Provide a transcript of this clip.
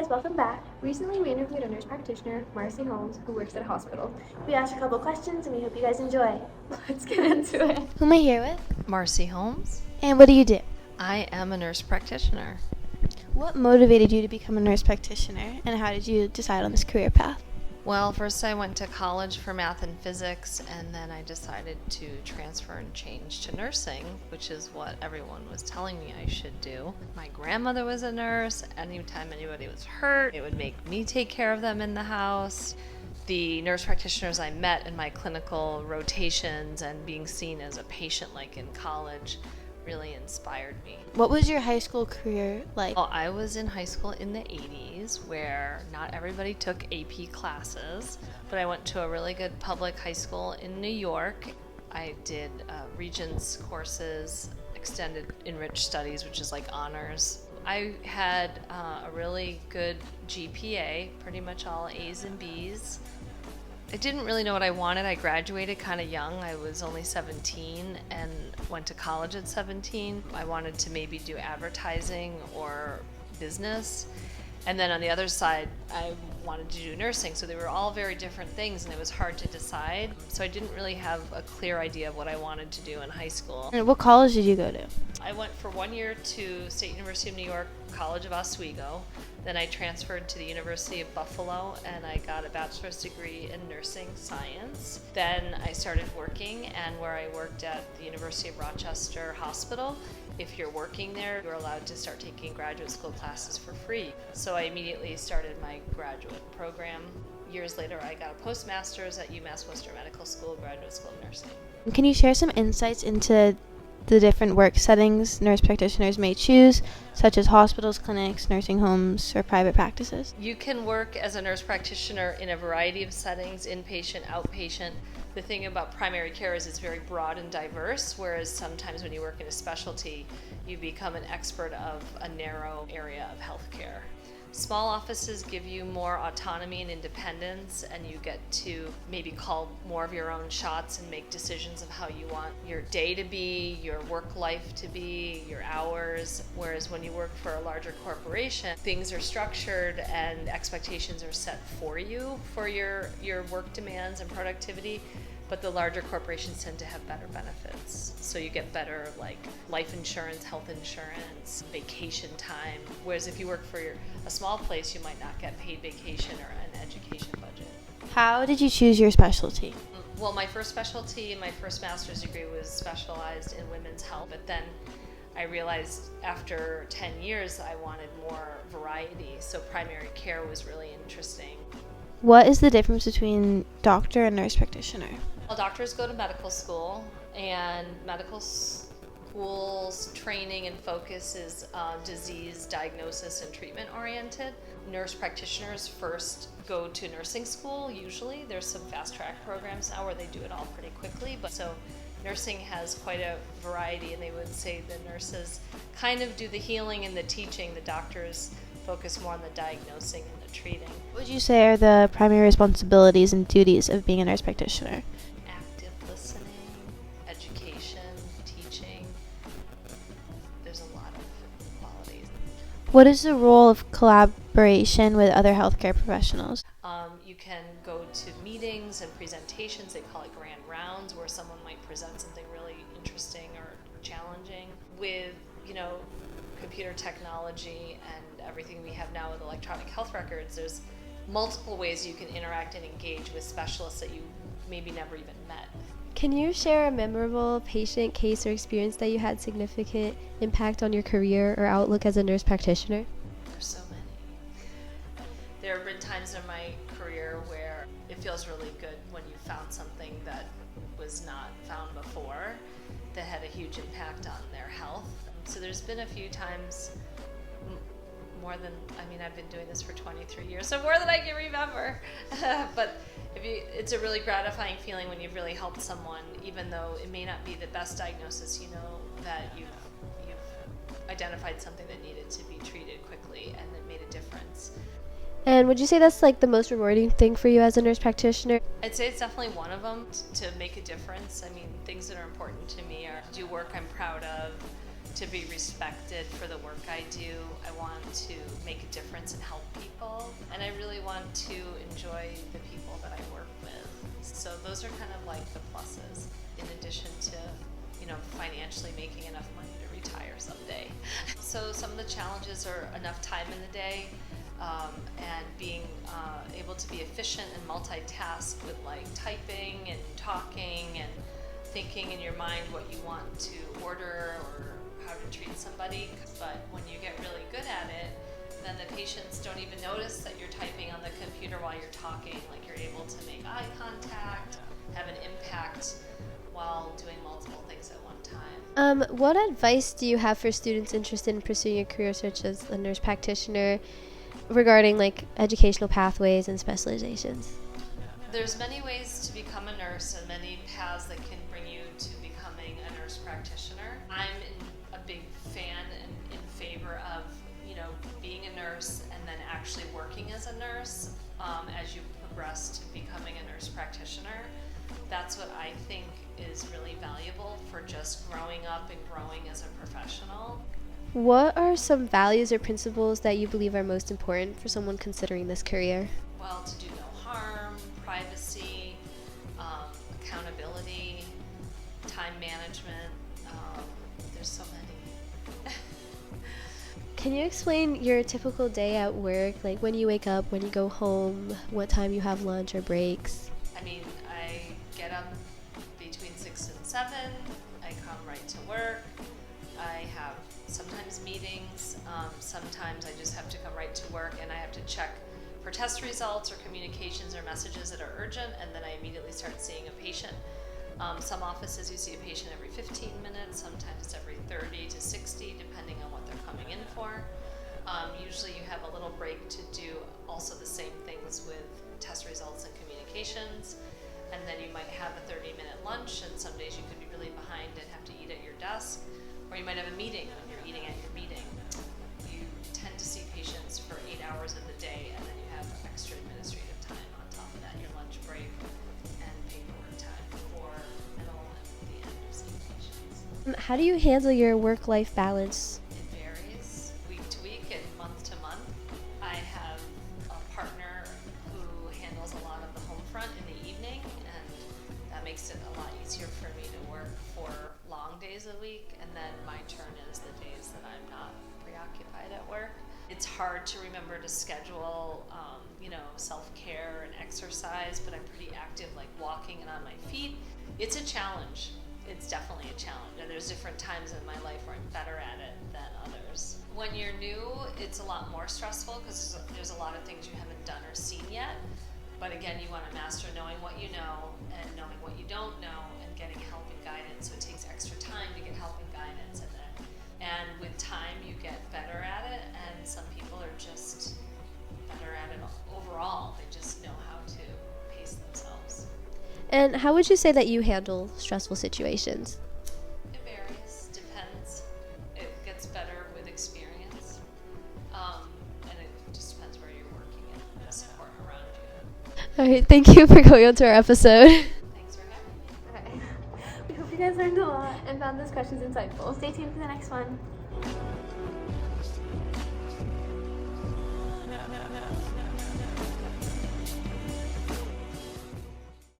guys, welcome back. Recently we interviewed a nurse practitioner, Marcy Holmes, who works at a hospital. We asked a couple questions and we hope you guys enjoy. Let's get into it. Who am I here with? Marcy Holmes. And what do you do? I am a nurse practitioner. What motivated you to become a nurse practitioner, and how did you decide on this career path? Well, first I went to college for math and physics, and then I decided to transfer and change to nursing, which is what everyone was telling me I should do. My grandmother was a nurse. Anytime anybody was hurt, it would make me take care of them in the house. The nurse practitioners I met in my clinical rotations and being seen as a patient like in college really inspired me. What was your high school career like? Well, I was in high school in the 80s where not everybody took AP classes, but I went to a really good public high school in New York. I did Regents courses, extended enriched studies, which is like honors. I had a really good GPA, pretty much all A's and B's. I didn't really know what I wanted. I graduated kind of young. I was only 17 and went to college at 17. I wanted to maybe do advertising or business. And then on the other side, I wanted to do nursing. So they were all very different things and it was hard to decide. So I didn't really have a clear idea of what I wanted to do in high school. And what college did you go to? I went for 1 year to State University of New York, College of Oswego. Then I transferred to the University of Buffalo and I got a bachelor's degree in nursing science. Then I started working, and where I worked at the University of Rochester Hospital, if you're working there, you're allowed to start taking graduate school classes for free. So I immediately started my graduate program. Years later, I got a postmaster's at UMass Worcester Medical School, Graduate School of Nursing. Can you share some insights into the different work settings nurse practitioners may choose, such as hospitals, clinics, nursing homes, or private practices? You can work as a nurse practitioner in a variety of settings, inpatient, outpatient. The thing about primary care is it's very broad and diverse, whereas sometimes when you work in a specialty, you become an expert of a narrow area of healthcare. Small offices give you more autonomy and independence, and you get to maybe call more of your own shots and make decisions of how you want your day to be, your work life to be, your hours. Whereas when you work for a larger corporation, things are structured and expectations are set for you for your work demands and productivity. But the larger corporations tend to have better benefits. So you get better like life insurance, health insurance, vacation time. Whereas if you work for a small place, you might not get paid vacation or an education budget. How did you choose your specialty? Well, my first specialty in my first master's degree was specialized in women's health. But then I realized after 10 years, I wanted more variety. So primary care was really interesting. What is the difference between doctor and nurse practitioner? Well, doctors go to medical school, and medical school's training and focus is disease diagnosis and treatment oriented. Nurse practitioners first go to nursing school, usually. There's some fast track programs now where they do it all pretty quickly, but so nursing has quite a variety, and they would say the nurses kind of do the healing and the teaching. The doctors focus more on the diagnosing and the treating. What would you say are the primary responsibilities and duties of being a nurse practitioner? Active listening, education, teaching. There's a lot of qualities. What is the role of collaboration with other healthcare professionals? You can go to meetings and presentations. They call it grand rounds, where someone might present something really interesting or challenging. With, computer technology and everything we have now with electronic health records, there's multiple ways you can interact and engage with specialists that you maybe never even met. Can you share a memorable patient case or experience that you had significant impact on your career or outlook as a nurse practitioner? There's so many. There have been times in my career where it feels really good when you found something that was not found before that had a huge impact on their health. So there's been a few times, I've been doing this for 23 years, so more than I can remember. But it's a really gratifying feeling when you've really helped someone, even though it may not be the best diagnosis. You know that you've identified something that needed to be treated quickly and it made a difference. And would you say that's like the most rewarding thing for you as a nurse practitioner? I'd say it's definitely one of them, to make a difference. Things that are important to me are do work I'm proud of, to be respected for the work I do. I want to make a difference and help people. And I really want to enjoy the people that I work with. So those are kind of like the pluses, in addition to, financially making enough money to retire someday. So some of the challenges are enough time in the day, and being able to be efficient and multitask with like typing and talking and thinking in your mind what you want to order or how to treat somebody. But when you get really good at it, then the patients don't even notice that you're typing on the computer while you're talking. Like, you're able to make eye contact, have an impact while doing multiple things at one time. What advice do you have for students interested in pursuing a career such as a nurse practitioner regarding like educational pathways and specializations? There's many ways to become a nurse and many paths that can bring you to becoming a nurse practitioner. I'm a big fan and in favor of, being a nurse and then actually working as a nurse as you progress to becoming a nurse practitioner. That's what I think is really valuable for just growing up and growing as a professional. What are some values or principles that you believe are most important for someone considering this career? Well, to do no harm, privacy, accountability, time management. There's so many. Can you explain your typical day at work, like when you wake up, when you go home, what time you have lunch or breaks? I get up between 6 and 7. I come right to work. I have sometimes meetings. Sometimes I just have to come right to work and I have to check for test results or communications or messages that are urgent, and then I immediately start seeing a patient. Some offices you see a patient every 15 minutes, sometimes it's every 30 to 60, depending on what they're coming in for. Usually you have a little break to do also the same things with test results and communications, and then you might have a 30-minute lunch, and some days you could be really behind and have to eat at your desk, or you might have a meeting when you're eating at your meeting. You tend to see patients for 8 hours of the day, and then you have extra administrative time on top of that, your lunch break and paperwork time before and all at the end of seeing patients. How do you handle your work-life balance? It varies week to week and month to month. I have a partner who handles a lot of the home front in the evening, and that makes it a lot easier for me to work for long days a week, and then my turn is the days that I'm not preoccupied at work. It's hard to remember to schedule, self-care and exercise, but I'm pretty active, like walking and on my feet. It's a challenge. It's definitely a challenge, and there's different times in my life where I'm better at it than others. When you're new, it's a lot more stressful because there's a lot of things you haven't done or seen yet. But again, you want to master knowing what you know and knowing what you don't know and getting help and guidance. So it takes extra time to get help and guidance, and with time you get better at it. And some people are just better at it overall. They just know how to pace themselves. And how would you say that you handle stressful situations? It varies, depends. It gets better with experience, and it just depends where you're working and the support around you. All right, thank you for going on to our episode. Thanks for having me. Okay. We hope you guys learned a lot and found those questions insightful. Stay tuned for the next one.